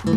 Hello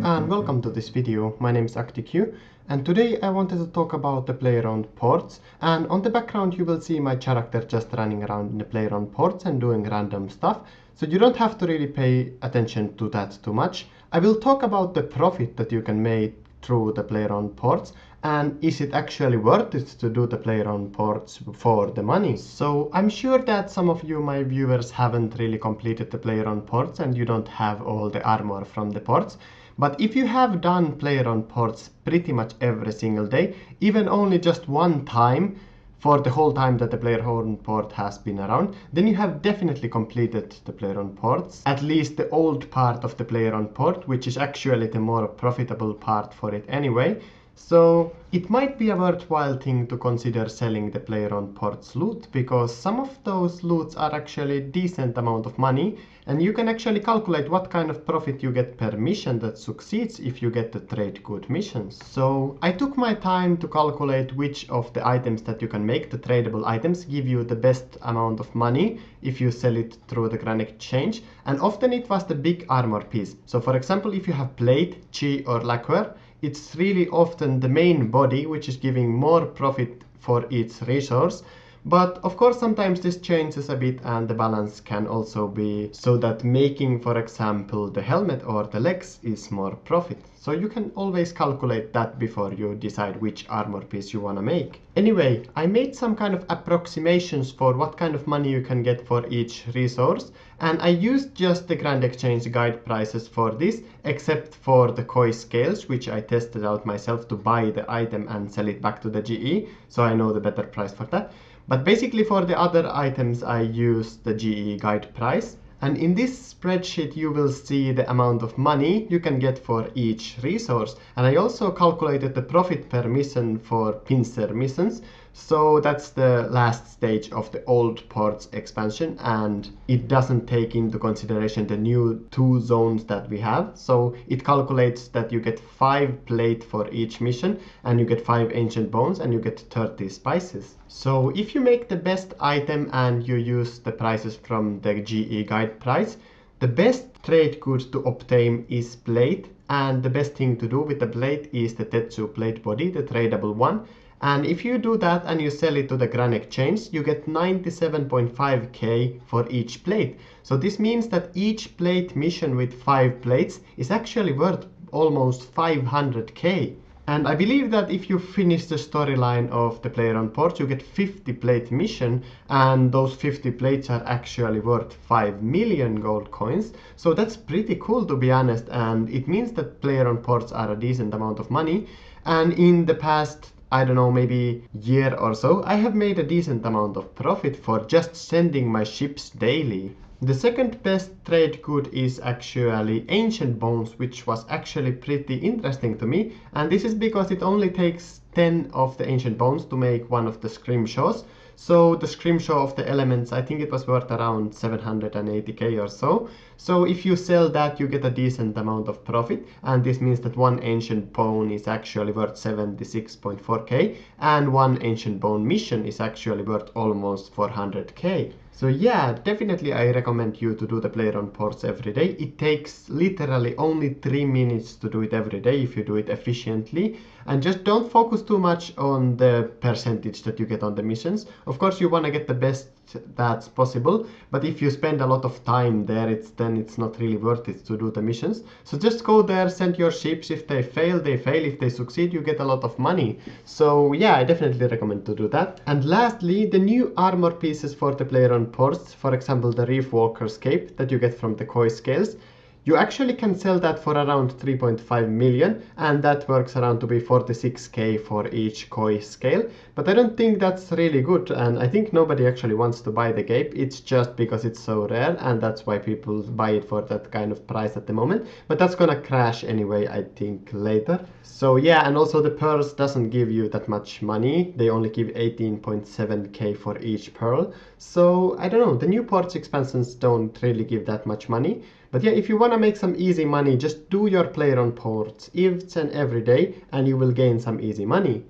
and welcome to this video. My name is ActiqueRS and today I wanted to talk about the player-owned ports, and on the background you will see my character just running around in the player-owned ports and doing random stuff, so you don't have to really pay attention to that too much. I will talk about the profit that you can make through the player-owned ports, and is it actually worth it to do the player-owned ports for the money. So I'm sure that some of you, my viewers, haven't really completed the player-owned ports and you don't have all the armor from the ports. But if you have done player-owned ports pretty much every single day, even only just one time for the whole time that the player-owned port has been around, then you have definitely completed the player-owned ports, at least the old part of the player-owned port, which is actually the more profitable part for it anyway. So it might be a worthwhile thing to consider selling the player-owned ports loot, because some of those loots are actually decent amount of money, and you can actually calculate what kind of profit you get per mission that succeeds if you get the trade good missions. So I took my time to calculate which of the items that you can make, the tradable items, give you the best amount of money if you sell it through the Grand Exchange, and often it was the big armor piece. So for example, if you have plate, chi or lacquer, it's really often the main body which is giving more profit for each resource. But of course sometimes this changes a bit, and the balance can also be so that making, for example, the helmet or the legs is more profit. So you can always calculate that before you decide which armor piece you want to make. Anyway, I made some kind of approximations for what kind of money you can get for each resource, and I used just the Grand Exchange guide prices for this, except for the koi scales, which I tested out myself to buy the item and sell it back to the GE, so I know the better price for that. But basically for the other items I used the GE guide price. And in this spreadsheet you will see the amount of money you can get for each resource. And I also calculated the profit per mission for pincer missions. So that's the last stage of the old ports expansion, and it doesn't take into consideration the new 2 zones that we have. So it calculates that you get 5 plate for each mission, and you get 5 ancient bones, and you get 30 spices. So if you make the best item and you use the prices from the GE guide price, the best trade good to obtain is plate, and the best thing to do with the plate is the Tetsu plate body, the tradable one. And if you do that and you sell it to the Grand Exchange, you get 97.5k for each plate. So this means that each plate mission with 5 plates is actually worth almost 500k. And I believe that if you finish the storyline of the player-owned port, you get 50 plate mission, and those 50 plates are actually worth 5 million gold coins. So that's pretty cool, to be honest, and it means that player-owned ports are a decent amount of money. And in the past, I don't know, maybe year or so, I have made a decent amount of profit for just sending my ships daily. The second best trade good is actually ancient bones, which was actually pretty interesting to me, and this is because it only takes 10 of the ancient bones to make one of the scrimshaws. So the scrimshaw of the elements, I think it was worth around 780k or so. So if you sell that, you get a decent amount of profit, and this means that one ancient bone is actually worth 76.4k, and one ancient bone mission is actually worth almost 400k. So yeah, definitely I recommend you to do the player-owned ports every day. It takes literally only 3 minutes to do it every day if you do it efficiently. And just don't focus too much on the percentage that you get on the missions. Of course you want to get the best that's possible, but if you spend a lot of time there, then it's not really worth it to do the missions. So just go there, send your ships. If they fail, they fail. If they succeed, you get a lot of money. So yeah, I definitely recommend to do that. And lastly, the new armor pieces for the player-owned ports, for example the Reef Walker's cape that you get from the koi scales, you actually can sell that for around 3.5 million, and that works around to be 46k for each koi scale. But I don't think that's really good, and I think nobody actually wants to buy the cape. It's just because it's so rare, and that's why people buy it for that kind of price at the moment. But that's gonna crash anyway, I think, later. So yeah, and also the pearls doesn't give you that much money. They only give 18.7k for each pearl. So I don't know, the new ports expansions don't really give that much money. But yeah, if you want to make some easy money, just do your player-owned ports each and every day, and you will gain some easy money.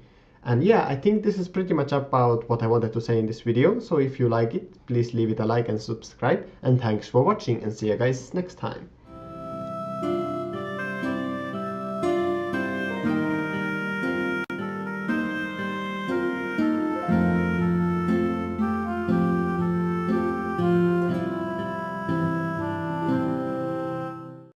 And yeah, I think this is pretty much about what I wanted to say in this video. So if you like it, please leave it a like and subscribe. And thanks for watching, and see you guys next time.